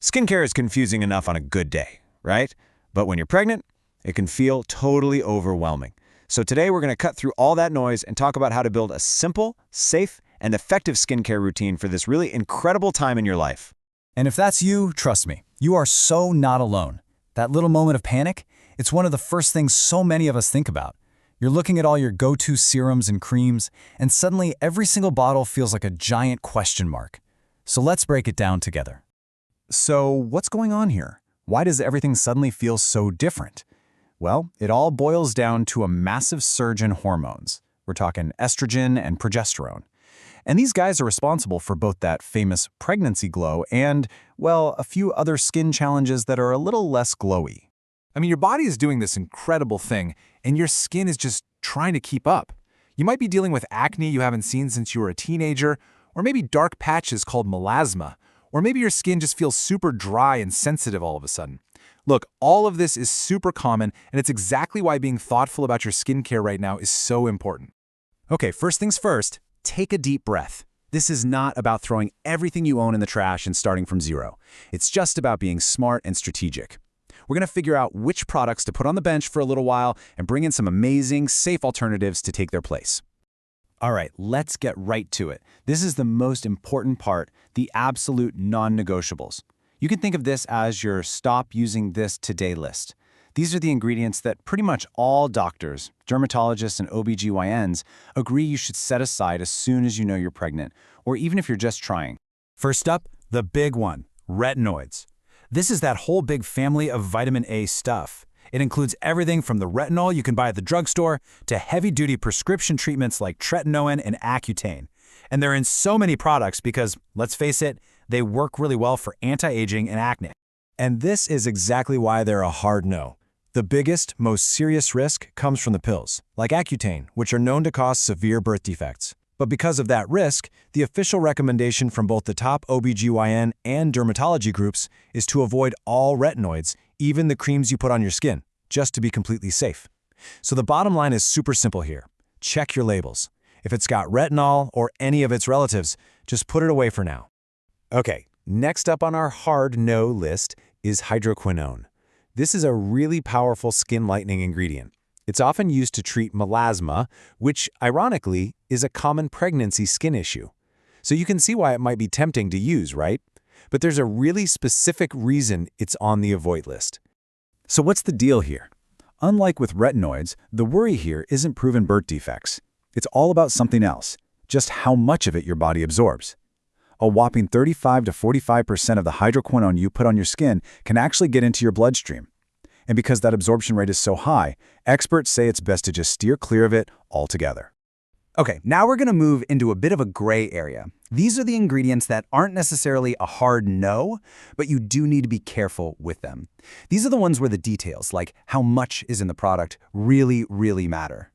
Skincare is confusing enough on a good day, right? But when you're pregnant, it can feel totally overwhelming. So today we're going to cut through all that noise and talk about how to build a simple, safe, and effective skincare routine for this really incredible time in your life. And if that's you, trust me, you are so not alone. That little moment of panic, it's one of the first things so many of us think about. You're looking at all your go-to serums and creams, and suddenly every single bottle feels like a giant question mark. So let's break it down together. So what's going on here? Why does everything suddenly feel so different? Well, it all boils down to a massive surge in hormones. We're talking estrogen and progesterone. And these guys are responsible for both that famous pregnancy glow and, well, a few other skin challenges that are a little less glowy. I mean, your body is doing this incredible thing, and your skin is just trying to keep up. You might be dealing with acne you haven't seen since you were a teenager, or maybe dark patches called melasma, or maybe your skin just feels super dry and sensitive all of a sudden. Look, all of this is super common, and it's exactly why being thoughtful about your skincare right now is so important. Okay, first things first, take a deep breath. This is not about throwing everything you own in the trash and starting from zero. It's just about being smart and strategic. We're going to figure out which products to put on the bench for a little while and bring in some amazing, safe alternatives to take their place. All right, let's get right to it. This is the most important part, the absolute non-negotiables. You can think of this as your stop using this today list. These are the ingredients that pretty much all doctors, dermatologists, and OBGYNs agree you should set aside as soon as you know you're pregnant, or even if you're just trying. First up, the big one, retinoids. This is that whole big family of vitamin A stuff. It includes everything from the retinol you can buy at the drugstore to heavy-duty prescription treatments like tretinoin and Accutane. And they're in so many products because, let's face it, they work really well for anti-aging and acne. And this is exactly why they're a hard no. The biggest, most serious risk comes from the pills, like Accutane, which are known to cause severe birth defects. But because of that risk, the official recommendation from both the top OBGYN and dermatology groups is to avoid all retinoids, even the creams you put on your skin, just to be completely safe. So the bottom line is super simple here. Check your labels. If it's got retinol or any of its relatives, just put it away for now. Okay, next up on our hard no list is hydroquinone. This is a really powerful skin lightening ingredient. It's often used to treat melasma, which, ironically, is a common pregnancy skin issue. So you can see why it might be tempting to use, right? But there's a really specific reason it's on the avoid list. So what's the deal here? Unlike with retinoids, the worry here isn't proven birth defects. It's all about something else, just how much of it your body absorbs. A whopping 35 to 45% of the hydroquinone you put on your skin can actually get into your bloodstream. And because that absorption rate is so high, experts say it's best to just steer clear of it altogether. Okay, now we're going to move into a bit of a gray area. These are the ingredients that aren't necessarily a hard no, but you do need to be careful with them. These are the ones where the details, like how much is in the product, really, really matter.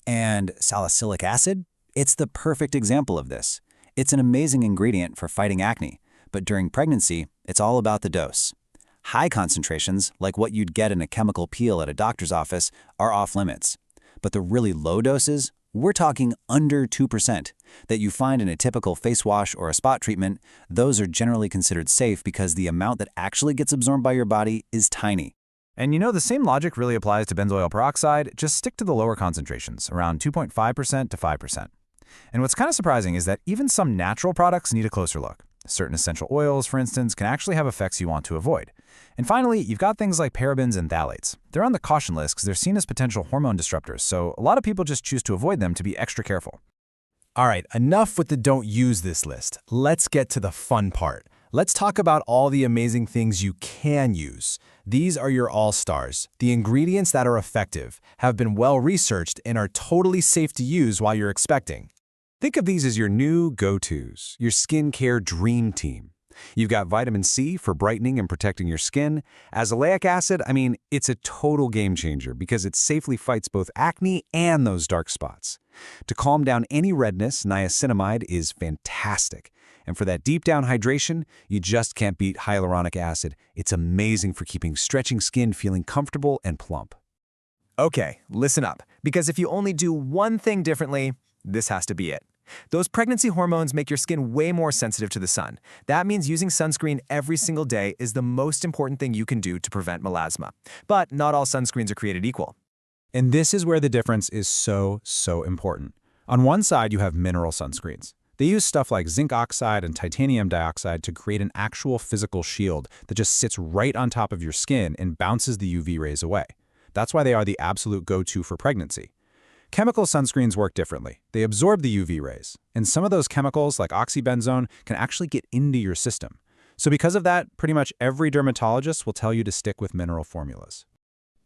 And salicylic acid? It's the perfect example of this. It's an amazing ingredient for fighting acne, but during pregnancy, it's all about the dose. High concentrations, like what you'd get in a chemical peel at a doctor's office, are off limits. But the really low doses, we're talking under 2%, that you find in a typical face wash or a spot treatment, those are generally considered safe because the amount that actually gets absorbed by your body is tiny. And you know, the same logic really applies to benzoyl peroxide, just stick to the lower concentrations, around 2.5% to 5%. And what's kind of surprising is that even some natural products need a closer look. Certain essential oils, for instance, can actually have effects you want to avoid. And finally, you've got things like parabens and phthalates. They're on the caution list because they're seen as potential hormone disruptors, so a lot of people just choose to avoid them to be extra careful. All right, enough with the don't use this list. Let's get to the fun part. Let's talk about all the amazing things you can use. These are your all-stars. The ingredients that are effective, have been well-researched, and are totally safe to use while you're expecting. Think of these as your new go-tos, your skincare dream team. You've got vitamin C for brightening and protecting your skin. Azelaic acid, it's a total game changer because it safely fights both acne and those dark spots. To calm down any redness, niacinamide is fantastic. And for that deep down hydration, you just can't beat hyaluronic acid. It's amazing for keeping stretching skin feeling comfortable and plump. Okay, listen up, because if you only do one thing differently, this has to be it. Those pregnancy hormones make your skin way more sensitive to the sun. That means using sunscreen every single day is the most important thing you can do to prevent melasma. But not all sunscreens are created equal. And this is where the difference is so important. On one side, you have mineral sunscreens. They use stuff like zinc oxide and titanium dioxide to create an actual physical shield that just sits right on top of your skin and bounces the UV rays away. That's why they are the absolute go-to for pregnancy. Chemical sunscreens work differently. They absorb the UV rays, and some of those chemicals, like oxybenzone, can actually get into your system. So because of that, pretty much every dermatologist will tell you to stick with mineral formulas.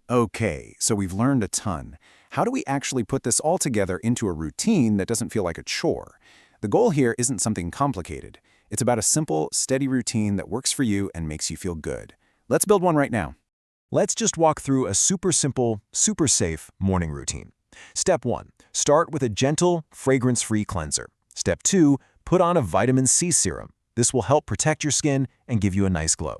Okay, so we've learned a ton. How do we actually put this all together into a routine that doesn't feel like a chore? The goal here isn't something complicated. It's about a simple, steady routine that works for you and makes you feel good. Let's build one right now. Let's just walk through a super simple, super safe morning routine. Step 1. Start with a gentle, fragrance-free cleanser. Step 2. Put on a vitamin C serum. This will help protect your skin and give you a nice glow.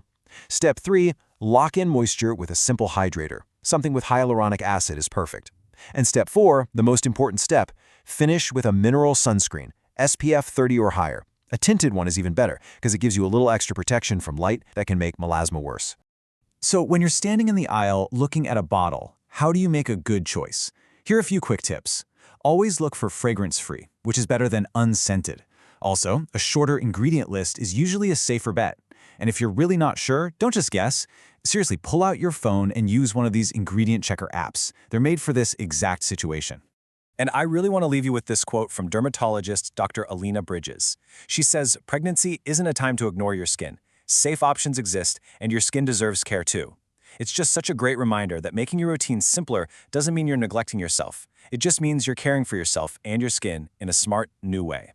Step 3. Lock in moisture with a simple hydrator. Something with hyaluronic acid is perfect. And Step 4, the most important step, finish with a mineral sunscreen, SPF 30 or higher. A tinted one is even better because it gives you a little extra protection from light that can make melasma worse. So when you're standing in the aisle looking at a bottle, how do you make a good choice? Here are a few quick tips. Always look for fragrance-free, which is better than unscented. Also, a shorter ingredient list is usually a safer bet. And if you're really not sure, don't just guess. Seriously, pull out your phone and use one of these ingredient checker apps. They're made for this exact situation. And I really want to leave you with this quote from dermatologist Dr. Alina Bridges. She says, "Pregnancy isn't a time to ignore your skin. Safe options exist, and your skin deserves care too." It's just such a great reminder that making your routine simpler doesn't mean you're neglecting yourself. It just means you're caring for yourself and your skin in a smart, new way.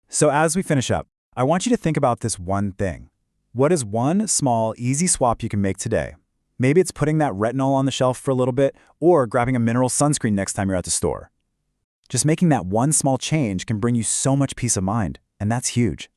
So as we finish up, I want you to think about this one thing. What is one small, easy swap you can make today? Maybe it's putting that retinol on the shelf for a little bit, or grabbing a mineral sunscreen next time you're at the store. Just making that one small change can bring you so much peace of mind, and that's huge.